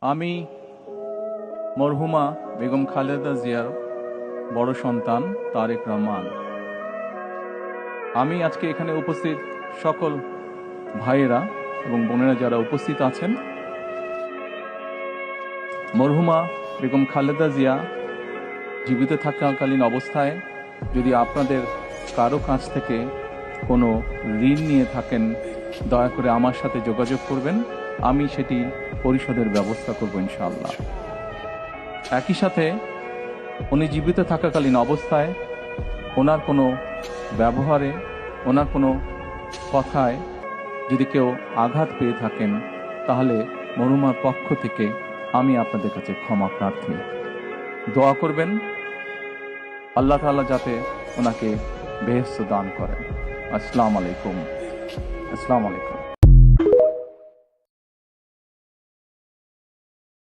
আমি মরহুমা বেগম খালেদা জিয়ার বড় সন্তান তারেক রহমান। আমি আজকে এখানে উপস্থিত সকল ভাইয়েরা এবং বোনেরা যারা উপস্থিত আছেন, মরহুমা বেগম খালেদা জিয়া জীবিত থাকাকালীন অবস্থায় যদি আপনাদের কারো কাছ থেকে কোনো ঋণ নিয়ে থাকেন, দয়া করে আমার সাথে যোগাযোগ করবেন। আমি সেটি পরিশোধের ব্যবস্থা করব ইনশাআল্লাহ। একই সাথে উনি জীবিত থাকাকালীন অবস্থায় ওনার কোনো ব্যবহারে, ওনার কোনো কথায় যদি কেউ আঘাত পেয়ে থাকেন, তাহলে মরহুমার পক্ষ থেকে আমি আপনাদের কাছে ক্ষমা প্রার্থী। দোয়া করবেন আল্লাহ তাআলা যাতে ওনাকে বেহেশত দান করেন। আসসালামু আলাইকুম।